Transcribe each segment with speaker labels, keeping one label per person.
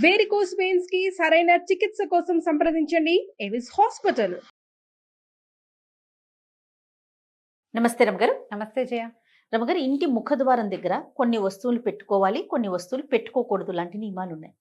Speaker 1: Varicose veins కి సరైన చికిత్స కోసం సంప్రదించండి ఎవిస్ హాస్పిటల్.
Speaker 2: నమస్తే రమగారు.
Speaker 3: నమస్తే జయ.
Speaker 2: రమగారు, ఇంటి ముఖద్వారం దగ్గర కొన్ని వస్తువులు పెట్టుకోవాలి, కొన్ని వస్తువులు పెట్టుకోకూడదు లాంటి నియమాలు ఉన్నాయి.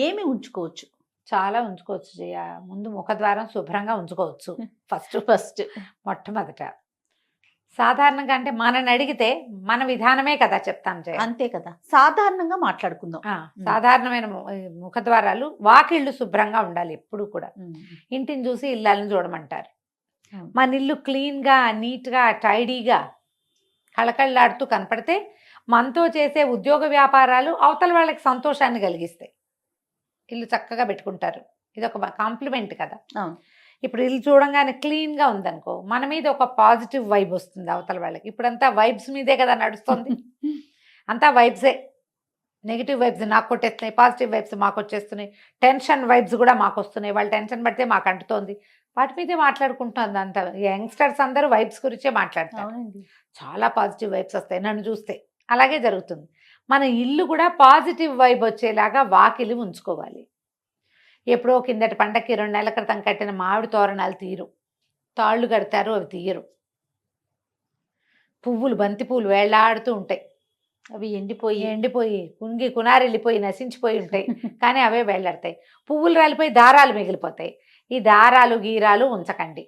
Speaker 2: ఏమి ఉంచుకోవచ్చు?
Speaker 3: చాలా ఉంచుకోవచ్చు జయ. ముందు ముఖద్వారం శుభ్రంగా ఉంచుకోవచ్చు. ఫస్ట్ మొట్టమొదట సాధారణంగా అంటే మనని అడిగితే మన విధానమే కదా చెప్తాం జయ.
Speaker 2: అంతే కదా, సాధారణంగా మాట్లాడుకుందాం.
Speaker 3: సాధారణమైన ముఖద్వారాలు, వాకిళ్ళు శుభ్రంగా ఉండాలి ఎప్పుడు కూడా. ఇంటిని చూసి ఇళ్ళని చూడమంటారు. మన ఇల్లు క్లీన్గా, నీట్గా, టైడీగా, కళకళలాడుతూ కనపడితే మనతో చేసే ఉద్యోగ వ్యాపారాలు అవతల వాళ్ళకి సంతోషాన్ని కలిగిస్తాయి. ఇల్లు చక్కగా పెట్టుకుంటారు. ఇది ఒక కాంప్లిమెంట్ కదా. ఇప్పుడు ఇల్లు చూడంగానే క్లీన్గా ఉందనుకో, మన మీద ఒక పాజిటివ్ వైబ్ వస్తుంది అవతల వాళ్ళకి. ఇప్పుడంతా వైబ్స్ మీదే కదా నడుస్తుంది. అంతా వైబ్సే. నెగిటివ్ వైబ్స్ నాకు కొట్టేస్తున్నాయి, పాజిటివ్ వైబ్స్ మాకు వచ్చేస్తున్నాయి, టెన్షన్ వైబ్స్ కూడా మాకు వస్తున్నాయి. వాళ్ళు టెన్షన్ పడితే మాకు అంటుతోంది. వాటి మీదే మాట్లాడుకుంటుంది అంత. యంగ్స్టర్స్ అందరూ వైబ్స్ గురించే మాట్లాడతారు. చాలా పాజిటివ్ వైబ్స్ వస్తాయి నన్ను చూస్తే. అలాగే జరుగుతుంది. మన ఇల్లు కూడా పాజిటివ్ వైబ్ వచ్చేలాగా వాకిలి ఉంచుకోవాలి. ఎప్పుడో కిందటి పండక్కి 2 నెలల క్రితం కట్టిన మామిడి తోరణాలు తీరు, తాళ్ళు కడతారు, అవి తీయరు. పువ్వులు, బంతి పువ్వులు వేళ్లాడుతూ ఉంటాయి.
Speaker 2: అవి ఎండిపోయి
Speaker 3: కుంగి కునారెళ్ళిపోయి నశించిపోయి ఉంటాయి. కానీ అవే వేళ్లాడతాయి. పువ్వులు రాలిపోయి దారాలు మిగిలిపోతాయి. ఈ దారాలు గీరాలు ఉంచకండి.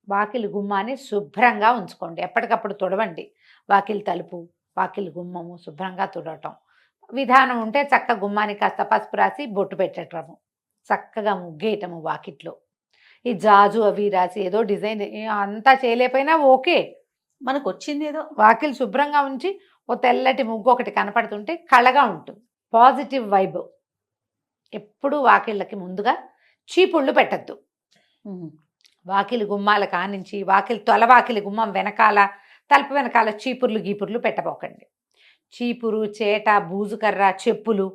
Speaker 3: వాకిలి గుమ్మాన్ని శుభ్రంగా ఉంచుకోండి. ఎప్పటికప్పుడు తుడవండి. వాకిలి తలుపు, వాకిలి గుమ్మము శుభ్రంగా తుడవటం. విధానం ఉంటే చక్క గుమ్మానికి కాస్త పసుపు రాసి బొట్టు పెట్టటము, చక్కగా ముగ్గేయటము వాకిట్లో. ఈ జాజు అవి రాసి ఏదో డిజైన్ అంతా చేయలేకపోయినా ఓకే,
Speaker 2: మనకు వచ్చింది ఏదో.
Speaker 3: వాకిలి శుభ్రంగా ఉంచి ఓ తెల్లటి ముగ్గు ఒకటి కనపడుతుంటే కళగా ఉంటుంది. Positive vibe. ఎప్పుడు వాకిళ్ళకి ముందుగా చీపుళ్ళు పెట్టద్దు. వాకిలి గుమ్మాల కానించి వాకిలి తొలవాకిలి గుమ్మం వెనకాల, తలుపు వెనకాల చీపుర్లు గీపుర్లు పెట్టబోకండి. చీపురు, చేట, బూజుకర్ర, చెప్పులు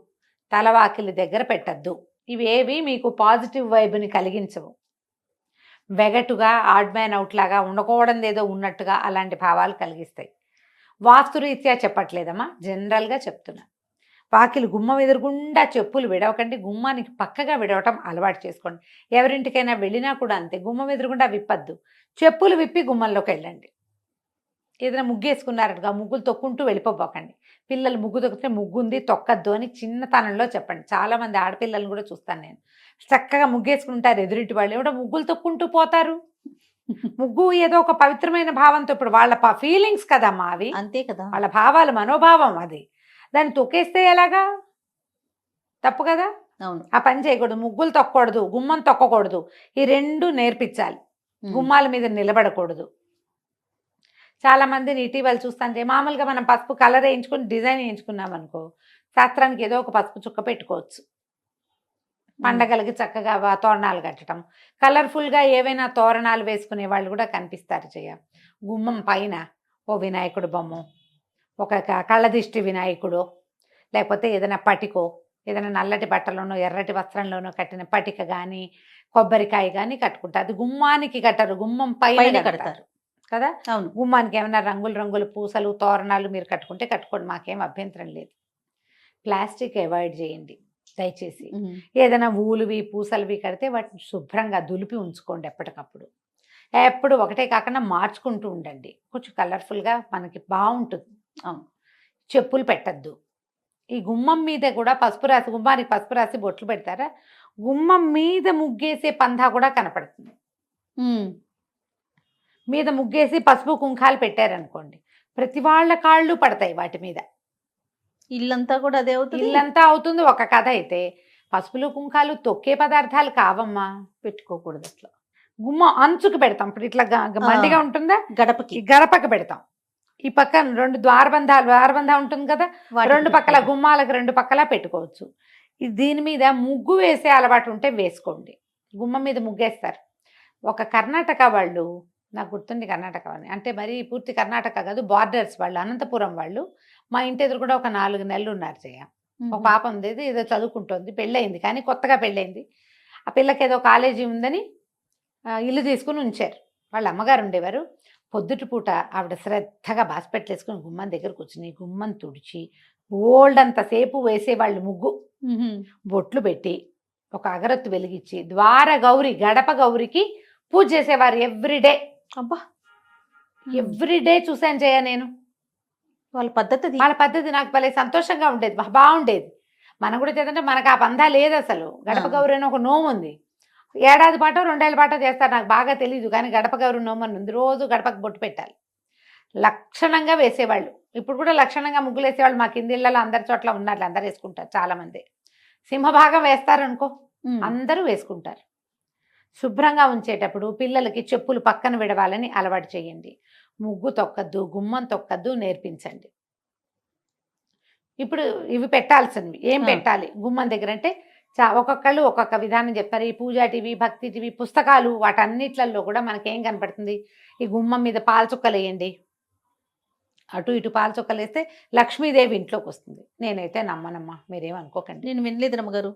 Speaker 3: తలవాకిలి దగ్గర పెట్టద్దు. ఇవేవి మీకు పాజిటివ్ వైబ్ని కలిగించవు. వెగటుగా, ఆడ్ మ్యాన్ అవుట్ లాగా, ఉండకూడదు ఏదో ఉన్నట్టుగా అలాంటి భావాలు కలిగిస్తాయి. వాస్తురీత్యా చెప్పట్లేదమ్మా, జనరల్గా చెప్తున్నా. వాకిలి గుమ్మం ఎదురుగుండా చెప్పులు విడవకండి. గుమ్మానికి పక్కగా విడవటం అలవాటు చేసుకోండి. ఎవరింటికైనా వెళ్ళినా కూడా అంతే, గుమ్మం ఎదురుగుండా విప్పద్దు. చెప్పులు విప్పి గుమ్మంలోకి వెళ్ళండి. ఏదైనా ముగ్గేసుకున్నారట్టుగా ముగ్గులు తొక్కుంటూ వెళ్ళిపోబోకండి. పిల్లలు ముగ్గు తొక్కితే ముగ్గుంది తొక్కద్దు అని చిన్నతనంలో చెప్పండి. చాలామంది ఆడపిల్లలను కూడా చూస్తాను నేను. చక్కగా ముగ్గేసుకుంటారు ఎదురింటి వాళ్ళు, ఏమిటో ముగ్గులు తొక్కుంటూ పోతారు. ముగ్గు ఏదో ఒక పవిత్రమైన భావంతో, ఇప్పుడు వాళ్ళ ఫీలింగ్స్ కదమ్మా అవి.
Speaker 2: అంతే కదా,
Speaker 3: వాళ్ళ భావాలు, మనోభావం అది. దాన్ని తొక్కేస్తే ఎలాగా? తప్పు కదా.
Speaker 2: అవును,
Speaker 3: ఆ పని చేయకూడదు. ముగ్గులు తొక్కకూడదు, గుమ్మం తొక్కకూడదు. ఈ 2 నేర్పించాలి. గుమ్మాల మీద నిలబడకూడదు. చాలా మందిని ఇటీవల చూస్తాంటే, మామూలుగా మనం పసుపు కలర్ వేయించుకుని డిజైన్ వేయించుకున్నాం అనుకో, శాస్త్రానికి ఏదో ఒక పసుపు చుక్క పెట్టుకోవచ్చు. పండగలకి చక్కగా తోరణాలు కట్టడం, కలర్ఫుల్గా ఏవైనా తోరణాలు వేసుకునే వాళ్ళు కూడా కనిపిస్తారు. గుమ్మం పైన ఓ వినాయకుడు బొమ్మ, ఒక కళ్ళదిష్టి వినాయకుడు, లేకపోతే ఏదైనా పటికో, ఏదైనా నల్లటి బట్టలోనో ఎర్రటి వస్త్రంలోనో కట్టిన పటిక కానీ, కొబ్బరికాయ కానీ కట్టుకుంటారు. అది గుమ్మానికి కట్టరు, గుమ్మం పైన కడతారు కదా.
Speaker 2: అవును,
Speaker 3: గుమ్మానికి ఏమైనా రంగులు పూసలు, తోరణాలు మీరు కట్టుకుంటే కట్టుకోండి, మాకేం అభ్యంతరం లేదు. ప్లాస్టిక్ అవాయిడ్ చేయండి దయచేసి. ఏదైనా ఊలువి పూసలువి కడితే వాటిని శుభ్రంగా దులిపి ఉంచుకోండి ఎప్పటికప్పుడు. ఎప్పుడు ఒకటే కాకుండా మార్చుకుంటూ ఉండండి, కొంచెం కలర్ఫుల్గా మనకి బాగుంటుంది. చెప్పులు పెట్టద్దు. ఈ గుమ్మం మీద కూడా పసుపు రాసి, గుమ్మానికి పసుపు రాసి బొట్లు పెడతారా, గుమ్మం మీద ముగ్గేసే పందా కూడా కనపడుతుంది. మీద ముగ్గేసి పసుపు కుంకాలు పెట్టారనుకోండి, ప్రతి వాళ్ళ కాళ్ళు పడతాయి వాటి మీద.
Speaker 2: ఇల్లంతా కూడా అదే అవుతుంది.
Speaker 3: ఇల్లంతా అవుతుంది. ఒక కథ అయితే పసుపులు కుంకాలు తొక్కే పదార్థాలు కావమ్మా, పెట్టుకోకూడదు. అట్లా గుమ్మం అంచుకు పెడతాం. ఇప్పుడు ఇట్లా మండిగా ఉంటుందా, గడపకి పెడతాం. ఈ పక్కన 2 ద్వారబంధం ఉంటుంది కదా, 2 పక్కల గుమ్మాలకు 2 పక్కలా పెట్టుకోవచ్చు. దీని మీద ముగ్గు వేసే అలవాటు ఉంటే వేసుకోండి. గుమ్మం మీద ముగ్గేస్తారు. ఒక కర్ణాటక వాళ్ళు, నాకు గుర్తుంది కర్ణాటక అని, అంటే మరి పూర్తి కర్ణాటక కాదు, బార్డర్స్ వాళ్ళు, అనంతపురం వాళ్ళు. మా ఇంటి ఎదురు కూడా ఒక 4 నెలలు ఉన్నారు. ఒక పాప ఉంది, ఏదో చదువుకుంటుంది, పెళ్ళయింది, కానీ కొత్తగా పెళ్ళయింది. ఆ పిల్లకి ఏదో కాలేజీ ఉందని ఇల్లు తీసుకుని ఉంచారు. వాళ్ళ అమ్మగారు ఉండేవారు. పొద్దుటి పూట ఆవిడ శ్రద్ధగా బాస్పెట్లు వేసుకుని గుమ్మం దగ్గర కూర్చుని గుమ్మం తుడిచి బోల్డ్ అంతసేపు వేసేవాళ్ళు ముగ్గు. బొట్లు పెట్టి ఒక అగరత్తు వెలిగించి ద్వార గౌరి గడప గౌరికి పూజ చేసేవారు ఎవ్రీడే.
Speaker 2: అబ్బా
Speaker 3: ఎవ్రీడే చూసాను జయ నేను.
Speaker 2: వాళ్ళ పద్ధతి అది.
Speaker 3: వాళ్ళ పద్ధతి నాకు భలే సంతోషంగా ఉండేది, బాగుండేది. మనం కూడా చేద్దంటే మనకు ఆ పందా లేదు అసలు. గడప గౌరి అని ఒక నోము ఉంది, ఏడాది పాటో 2 ఏళ్ళ పాటో చేస్తారు, నాకు బాగా తెలియదు. కానీ గడప గౌరి నోము అని ఉంది, రోజు గడపకు బొట్టు పెట్టాలి. లక్షణంగా వేసేవాళ్ళు. ఇప్పుడు కూడా లక్షణంగా ముగ్గులు వేసేవాళ్ళు మా కింది ఇళ్ళలో అందరి చోట్ల ఉన్నారు, అందరు వేసుకుంటారు. చాలా మంది సింహభాగం వేస్తారు అనుకో, అందరూ వేసుకుంటారు. శుభ్రంగా ఉంచేటప్పుడు పిల్లలకి చెప్పులు పక్కన విడవాలని అలవాటు చేయండి. ముగ్గు తొక్కద్దు, గుమ్మం తొక్కద్దు నేర్పించండి. ఇప్పుడు ఇవి పెట్టాల్సినవి ఏం పెట్టాలి గుమ్మం దగ్గర అంటే ఒక్కొక్కళ్ళు ఒక్కొక్క విధానం చెప్తారు. ఈ పూజా టీవీ, భక్తి టీవీ, పుస్తకాలు, వాటన్నిట్లలో కూడా మనకేం కనపడుతుంది, ఈ గుమ్మం మీద పాల చుక్కలు వేయండి. అటు ఇటు పాల చుక్కలు వేస్తే లక్ష్మీదేవి ఇంట్లోకి వస్తుంది. నేనైతే నమ్మనమ్మా, మీరేమనుకోకండి.
Speaker 2: నేను వినలేదు రమ్మగారు.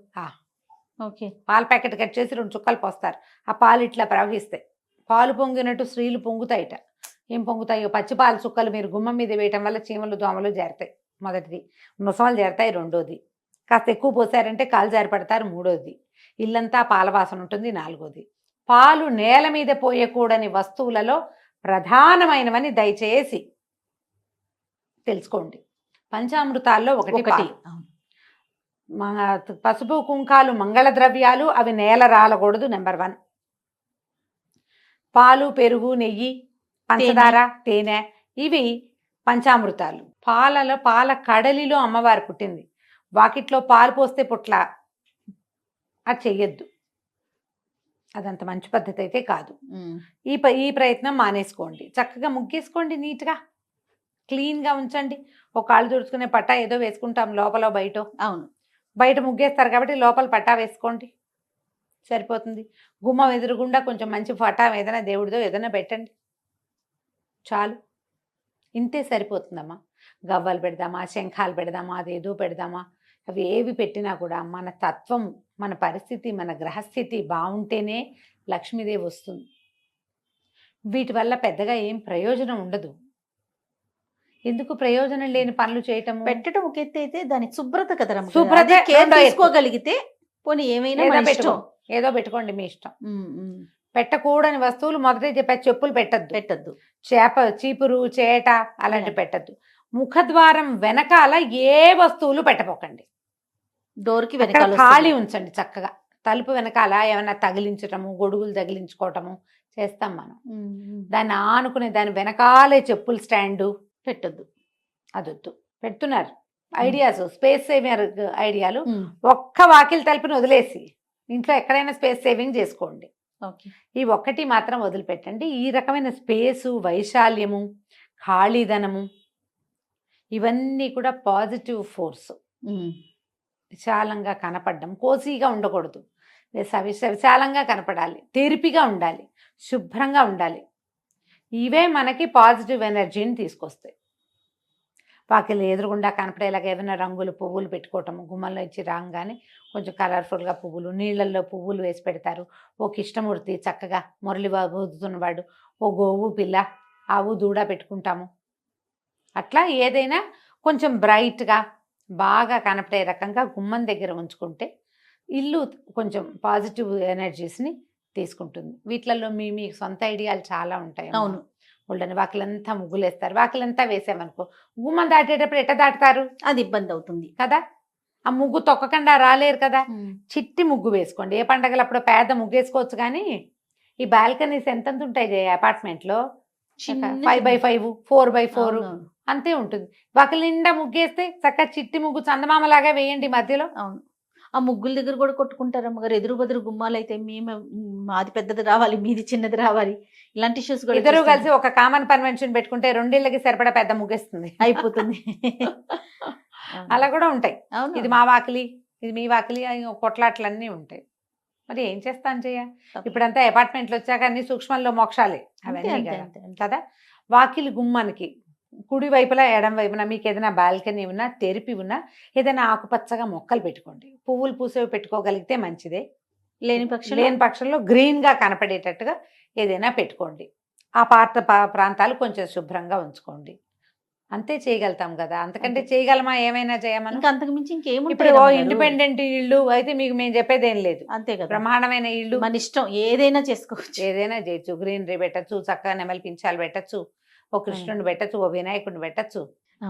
Speaker 2: ఓకే.
Speaker 3: పాల ప్యాకెట్ కట్ చేసి 2 చుక్కలు పోస్తారు, ఆ పాలు ఇట్లా ప్రవహిస్తాయి. పాలు పొంగినట్టు స్త్రీలు పొంగుతాయిట. ఏం పొంగుతాయో పచ్చి పాల చుక్కలు మీరు గుమ్మం మీద వేయటం వల్ల చీమలు దోమలు చేరతాయి. మొదటిది. ముసమలు చేరతాయి. రెండోది. కాస్త ఎక్కువ పోసారంటే కాలు జారి పడతారు. మూడోది. ఇల్లంతా పాల వాసన ఉంటుంది. నాలుగోది. పాలు నేల మీద పోయకూడని వస్తువులలో ప్రధానమైనవని దయచేసి తెలుసుకోండి. పంచామృతాల్లో ఒకటి పాలు. పసుపు కుంకాలు మంగళ ద్రవ్యాలు, అవి నేల రాలకూడదు. నెంబర్ 1. పాలు, పెరుగు, నెయ్యి, పంచదార, తేనె, ఇవి పంచామృతాలు. పాల కడలిలో అమ్మవారు పుట్టింది. వాకిట్లో పాలు పోస్తే పుట్ల, అది చెయ్యొద్దు. అదంత మంచి పద్ధతి అయితే కాదు. ఈ ప్రయత్నం మానేసుకోండి. చక్కగా ముగ్గేసుకోండి, నీట్గా క్లీన్గా ఉంచండి. ఒక కాళ్ళు తుడుచుకునే పట్టా ఏదో వేసుకుంటాం లోపల బయట.
Speaker 2: అవును,
Speaker 3: బయట ముగ్గేస్తారు కాబట్టి లోపల పట్టా వేసుకోండి, సరిపోతుంది. గుమ్మం ఎదురుగుండా కొంచెం మంచి పట్టా ఏదైనా దేవుడిదో ఏదైనా పెట్టండి, చాలు. ఇంతే సరిపోతుందమ్మా. గవ్వలు పెడదామా, శంఖాలు పెడదామా, అదేదో పెడదామా, అవి ఏవి పెట్టినా కూడా మన తత్వం, మన పరిస్థితి, మన గ్రహస్థితి బాగుంటేనే లక్ష్మీదేవి వస్తుంది. వీటి వల్ల పెద్దగా ఏం ప్రయోజనం ఉండదు. ఎందుకు ప్రయోజనం లేని పనులు చేయటము?
Speaker 2: పెట్టడం ఒక ఎత్తు అయితే దాని శుభ్రత కదా,
Speaker 3: శుభ్రత
Speaker 2: తీసుకోగలిగితే పోనీ ఏమైనా
Speaker 3: ఏదో పెట్టుకోండి, మీ ఇష్టం. పెట్టకూడని వస్తువులు మొదటే చెప్పా, చెప్పులు పెట్టద్దు, చీపురు, చేట అలాంటివి పెట్టద్దు. ముఖద్వారం వెనకాల ఏ వస్తువులు పెట్టపోకండి.
Speaker 2: డోర్కి
Speaker 3: వెనకాల ఖాళీ ఉంచండి చక్కగా. తలుపు వెనకాల ఏమైనా తగిలించటము, గొడుగులు తగిలించుకోవటము చేస్తాం మనం. దాన్ని ఆనుకునే దాని వెనకాలే చెప్పులు స్టాండు పెట్టద్దు, అదొద్దు. పెడుతున్నారు ఐడియాస్, స్పేస్ సేవింగ్ ఐడియాలు. ఒక్క వాకిలి తలుపుని వదిలేసి ఇంట్లో ఎక్కడైనా స్పేస్ సేవింగ్ చేసుకోండి. ఈ ఒక్కటి మాత్రం వదిలిపెట్టండి. ఈ రకమైన స్పేసు, వైశాల్యము, ఖాళీదనము, ఇవన్నీ కూడా పాజిటివ్ ఫోర్స్. విశాలంగా కనపడడం, కోసీగా ఉండకూడదు, విశాలంగా కనపడాలి, తెరిపిగా ఉండాలి, శుభ్రంగా ఉండాలి. ఇవే మనకి పాజిటివ్ ఎనర్జీని తీసుకొస్తాయి. వాకిలి ఎదురుగుండా కనపడేలాగా ఏమైనా రంగులు, పువ్వులు పెట్టుకోవటము. గుమ్మంలో ఇచ్చి రాగానే కొంచెం కలర్ఫుల్గా పువ్వులు, నీళ్ళల్లో పువ్వులు వేసి పెడతారు. ఓ కృష్ణమూర్తి చక్కగా మురళి ఊదుతున్నవాడు, ఓ గోవు పిల్ల, ఆవు దూడ పెట్టుకుంటాము. అట్లా ఏదైనా కొంచెం బ్రైట్గా బాగా కనపడే రకంగా గుమ్మం దగ్గర ఉంచుకుంటే ఇల్లు కొంచెం పాజిటివ్ ఎనర్జీస్ని తీసుకుంటుంది. వీటిలలో మీ సొంత ఐడియాలు చాలా ఉంటాయి.
Speaker 2: అవును,
Speaker 3: వాళ్ళని వాకిలంతా ముగ్గులు వేస్తారు. వాకిలంతా వేసామనుకో, గుమ్మం దాటేటప్పుడు ఎట్ట దాటుతారు? అది ఇబ్బంది అవుతుంది కదా. ఆ ముగ్గు తొక్కకుండా రాలేరు కదా. చిట్టి ముగ్గు వేసుకోండి. ఏ పండగలప్పుడు పేద ముగ్గు వేసుకోవచ్చు. కానీ ఈ బాల్కనీస్ ఎంత ఉంటాయి అపార్ట్మెంట్లో, 5x5, 4x4 అంతే ఉంటుంది. వాకిలి నిండా ముగ్గేస్తే చక్కగా చిట్టి ముగ్గు చందమామలాగా వేయండి మధ్యలో.
Speaker 2: అవును, ఆ ముగ్గుల దగ్గర కూడా కొట్టుకుంటారు అమ్మగారు. ఎదురు బదురు గుమ్మాలు అయితే మేము మాది పెద్దది రావాలి, మీది చిన్నది రావాలి, ఇలాంటి ఇష్యూస్ కూడా.
Speaker 3: ఇద్దరు కలిసి ఒక కామన్ కన్వెన్షన్ పెట్టుకుంటే 2 ఇళ్ళకి సరిపడా పెద్ద ముగ్గేస్తుంది,
Speaker 2: అయిపోతుంది.
Speaker 3: అలా కూడా ఉంటాయి. ఇది మా వాకిలి, ఇది మీ వాకిలి, కొట్లాట్లన్నీ ఉంటాయి. మరి ఏం చేస్తాను చెయ్య. ఇప్పుడంతా అపార్ట్మెంట్లు వచ్చాక అన్ని సూక్ష్మంలో మోక్షాలే అవన్నీ కదా. వాకిలి గుమ్మానికి కుడి వైపులా ఎడం వైపున మీకు ఏదైనా బాల్కనీ ఉన్నా, తెరిపి ఉన్నా, ఏదైనా ఆకుపచ్చగా మొక్కలు పెట్టుకోండి. పువ్వులు పూసేవి పెట్టుకోగలిగితే మంచిదే. లేని పక్షంలో గ్రీన్గా కనపడేటట్టుగా ఏదైనా పెట్టుకోండి. ఆ ప్రాంతాలు కొంచెం శుభ్రంగా ఉంచుకోండి. అంతే చేయగలుగుతాం కదా, అంతకంటే
Speaker 2: అంతే.
Speaker 3: చేయగలమా, ఏమైనా చేయమని.
Speaker 2: ఇంకా అంతకు మించి
Speaker 3: ఇప్పుడు
Speaker 2: ఇంకేముంటాయి రమ్మగారు?
Speaker 3: ఇండిపెండెంట్ ఇల్లు అయితే మీకు మేము చెప్పేది ఏం లేదు.
Speaker 2: అంతే కదా,
Speaker 3: బ్రహ్మాండమైన ఇల్లు,
Speaker 2: మన ఇష్టం ఏదైనా చేసుకోవచ్చు.
Speaker 3: ఏదైనా చేయొచ్చు. గ్రీనరీ పెట్టచ్చు, చక్కగా నెమలి పించాలు పెట్టచ్చు, ఓ కృష్ణుడిని పెట్టచ్చు, ఓ వినాయకుడిని పెట్టచ్చు.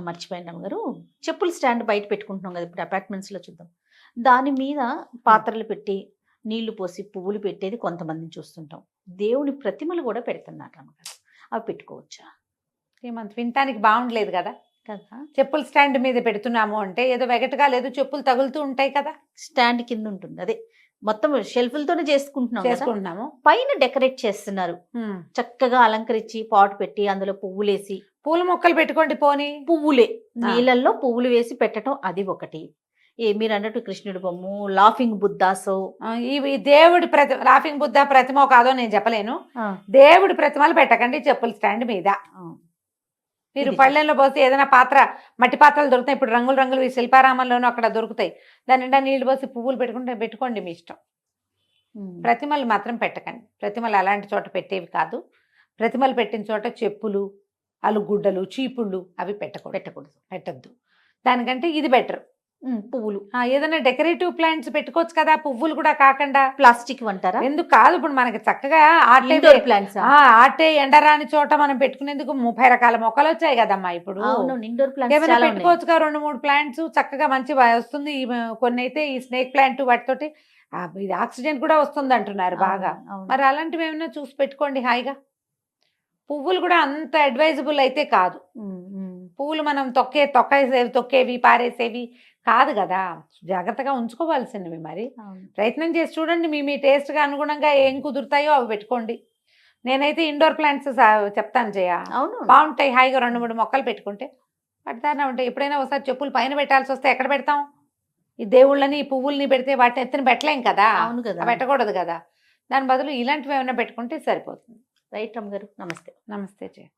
Speaker 2: మర్చిపోయాను రమ్మగారు, చెప్పుల స్టాండ్ బయట పెట్టుకుంటున్నాం కదా ఇప్పుడు అపార్ట్మెంట్స్ లో, చూద్దాం. దాని మీద పాత్రలు పెట్టి నీళ్లు పోసి పువ్వులు పెట్టేది కొంతమందిని చూస్తుంటాం. దేవుని ప్రతిమలు కూడా పెడుతున్నారు రమ్మగారు, అవి పెట్టుకోవచ్చా?
Speaker 3: ఏమంత వినటానికి బాగుండలేదు కదా.
Speaker 2: కదా,
Speaker 3: చెప్పుల స్టాండ్ మీద పెడుతున్నాము అంటే ఏదో వెగటగా లేదు, చెప్పులు తగులుతూ ఉంటాయి కదా,
Speaker 2: స్టాండ్ కింద ఉంటుంది, అదే మొత్తం షెల్ఫ్లతోనే చేసుకుంటున్నాం కదా.
Speaker 3: చేసుకుంటున్నాము.
Speaker 2: పైన డెకరేట్ చేస్తున్నారు, చక్కగా అలంకరించి పాట్ పెట్టి అందులో పువ్వులేసి.
Speaker 3: పూల మొక్కలు పెట్టుకోండి పోనీ.
Speaker 2: పువ్వులే, నీళ్ళల్లో పువ్వులు వేసి పెట్టడం అది ఒకటి. మీరు అన్నట్టు కృష్ణుడి బొమ్మ, లాఫింగ్ బుద్ధాసో,
Speaker 3: ఇవి దేవుడి లాఫింగ్ బుద్ధ ప్రతిమ కాదో నేను చెప్పలేను. దేవుడి ప్రతిమలు పెట్టకండి చెప్పుల స్టాండ్ మీద. మీరు
Speaker 2: ఇది
Speaker 3: పళ్ళెంలో పోసి ఏదైనా పాత్ర, మట్టి పాత్రలు దొరుకుతాయి ఇప్పుడు, రంగులు రంగులు శిల్పారామంలోనూ అక్కడ దొరుకుతాయి, దాని నిండా నీళ్లు పోసి పువ్వులు పెట్టుకోండి మీ ఇష్టం. ప్రతిమలు మాత్రం పెట్టకండి. ప్రతిమలు అలాంటి చోట పెట్టేవి కాదు. ప్రతిమలు పెట్టిన చోట చెప్పులు, అలుగుడ్డలు, చీపుళ్ళు అవి పెట్టద్దు. దానికంటే ఇది బెటర్.
Speaker 2: పువ్వులు
Speaker 3: ఏదైనా డెకరేటివ్ ప్లాంట్స్ పెట్టుకోవచ్చు కదా, పువ్వులు కూడా కాకుండా.
Speaker 2: ప్లాస్టిక్ అంటారా?
Speaker 3: ఎందుకు కాదు, ఇప్పుడు మనకి చక్కగా
Speaker 2: ఇండోర్ ప్లాంట్స్,
Speaker 3: ఆటే ఎండరాని చోట మనం పెట్టుకునేందుకు 30 రకాల మొక్కలు వచ్చాయి కదమ్మా ఇప్పుడు.
Speaker 2: ఇండోర్
Speaker 3: ఏమైనా
Speaker 2: ప్లాంట్స్
Speaker 3: పెట్టుకోవచ్చుగా 2-3 ప్లాంట్స్ చక్కగా మంచి వస్తుంది. కొన్ని అయితే ఈ స్నేక్ ప్లాంట్ వాటితోటి ఇది ఆక్సిజన్ కూడా వస్తుంది అంటున్నారు బాగా. మరి అలాంటివి ఏమైనా చూసి పెట్టుకోండి హాయిగా. పువ్వులు కూడా అంత అడ్వైజబుల్ అయితే కాదు. పువ్వులు మనం తొక్కేవి పారేసేవి కాదు కదా, జాగ్రత్తగా ఉంచుకోవాల్సినవి. మరి ప్రయత్నం చేసి చూడండి, మీ టేస్ట్గా అనుగుణంగా ఏం కుదురుతాయో అవి పెట్టుకోండి. నేనైతే ఇండోర్ ప్లాంట్స్ చెప్తాను జయ, బాగుంటాయి. హాయిగా 2-3 మొక్కలు పెట్టుకుంటే పడతానే ఉంటాయి. ఎప్పుడైనా ఒకసారి చెప్పులు పైన పెట్టాల్సి వస్తే ఎక్కడ పెడతాం? ఈ దేవుళ్ళని, ఈ పువ్వుల్ని పెడితే వాటిని ఎత్తున పెట్టలేం కదా, పెట్టకూడదు కదా. దాని బదులు ఇలాంటివి ఏమైనా పెట్టుకుంటే సరిపోతుంది.
Speaker 2: రైట్ రమ్మ గారు, నమస్తే.
Speaker 3: నమస్తే జయ.